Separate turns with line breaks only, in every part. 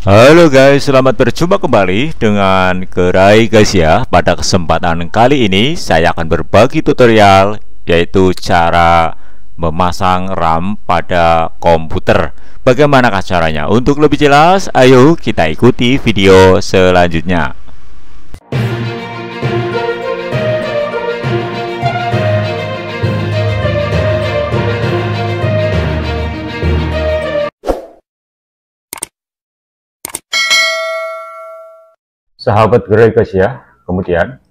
Halo guys, selamat berjumpa kembali dengan Gerai guys ya. Pada kesempatan kali ini saya akan berbagi tutorial yaitu cara memasang RAM pada komputer. Bagaimanakah caranya? Untuk lebih jelas, ayo kita ikuti video selanjutnya. Sahabat Gerai guys ya, kemudian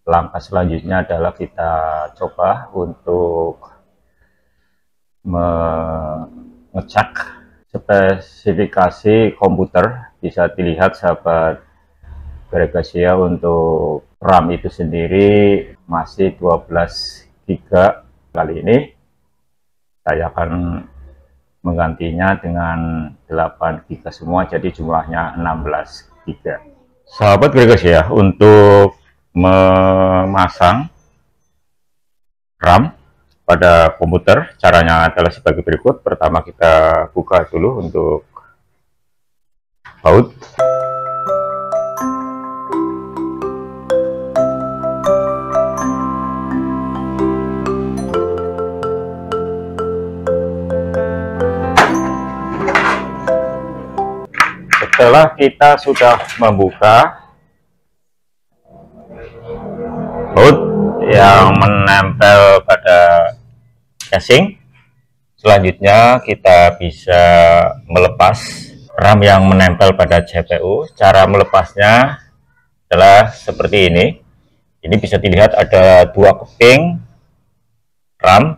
langkah selanjutnya adalah kita coba untuk mengecek spesifikasi komputer. Bisa dilihat sahabat Gerai guys ya, untuk RAM itu sendiri masih 12 GB. Kali ini saya akan menggantinya dengan 8 GB semua, jadi jumlahnya 16 GB. Sahabat guys ya, untuk memasang RAM pada komputer caranya adalah sebagai berikut. Pertama kita buka dulu untuk baut. Setelah kita sudah membuka baut yang menempel pada casing, selanjutnya kita bisa melepas RAM yang menempel pada CPU. Cara melepasnya adalah seperti ini. Ini bisa dilihat ada dua keping RAM,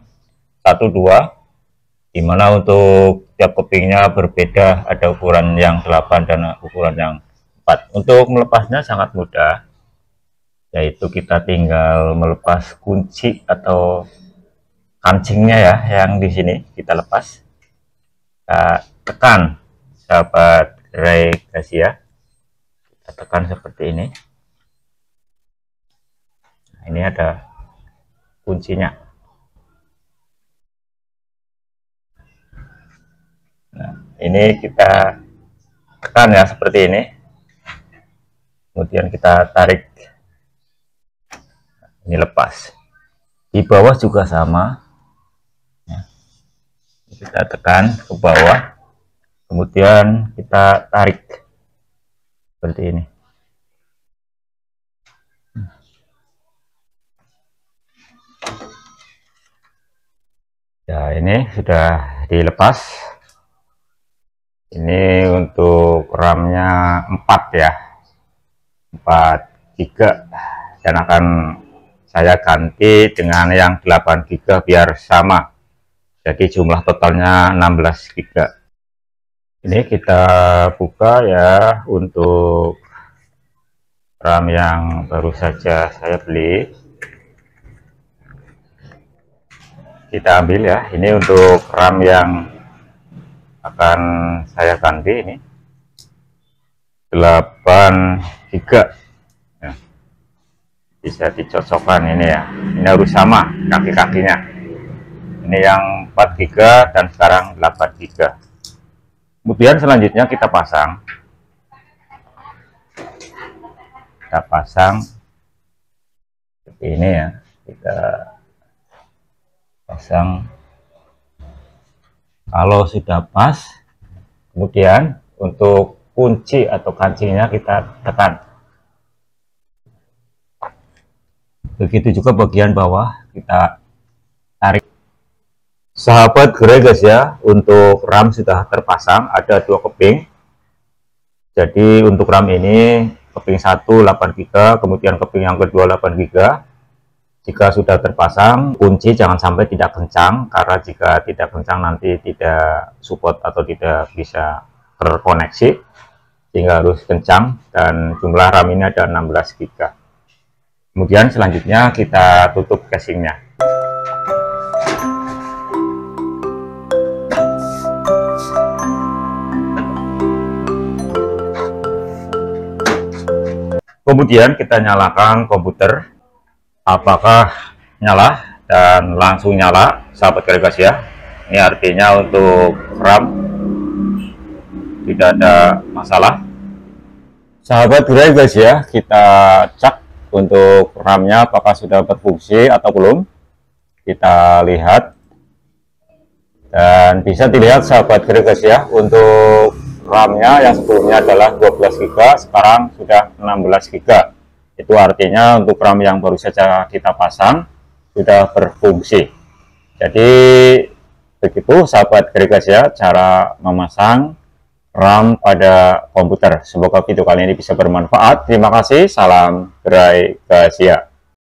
1, 2, dimana untuk tiap kepingnya berbeda, ada ukuran yang 8 dan ukuran yang 4. Untuk melepasnya sangat mudah, yaitu kita tinggal melepas kunci atau kancingnya ya, yang di sini kita lepas, kita tekan sahabat Gerai guys ya, kita tekan seperti ini. Nah, ini ada kuncinya. Nah, ini kita tekan ya seperti ini, kemudian kita tarik, ini lepas. Di bawah juga sama ya. Kita tekan ke bawah, kemudian kita tarik seperti ini. Ya, ini sudah dilepas. Ini untuk RAM-nya 4 ya, 4 GB, dan akan saya ganti dengan yang 8 GB biar sama, jadi jumlah totalnya 16 GB. Ini kita buka ya, untuk RAM yang baru saja saya beli. Kita ambil ya, ini untuk RAM yang akan saya ganti, ini 8 GB ya. Bisa dicocokkan ini ya, ini harus sama kaki-kakinya. Ini yang 4 GB dan sekarang 8 GB. Kemudian selanjutnya kita pasang seperti ini ya, kita pasang. Kalau sudah pas, kemudian untuk kunci atau kancingnya kita tekan. Begitu juga bagian bawah kita tarik. Sahabat Gerai guys ya, untuk RAM sudah terpasang, ada dua keping. Jadi untuk RAM ini keping 1 8 GB, kemudian keping yang kedua 8 GB. Jika sudah terpasang, kunci jangan sampai tidak kencang, karena jika tidak kencang nanti tidak support atau tidak bisa terkoneksi, sehingga harus kencang. Dan jumlah RAM ini ada 16 GB. Kemudian selanjutnya kita tutup casingnya. Kemudian kita nyalakan komputer. Apakah nyala? Dan langsung nyala sahabat Gerai guys ya. Ini artinya untuk RAM tidak ada masalah. Sahabat Gerai guys ya, kita cek untuk RAM-nya apakah sudah berfungsi atau belum. Kita lihat, dan bisa dilihat sahabat Gerai guys ya, untuk RAM-nya yang sebelumnya adalah 12 GB, sekarang sudah 16 GB. Itu artinya untuk RAM yang baru saja kita pasang sudah berfungsi. Jadi begitu sahabat Gerai guys ya, cara memasang RAM pada komputer. Semoga video kali ini bisa bermanfaat. Terima kasih. Salam Gerai guys ya.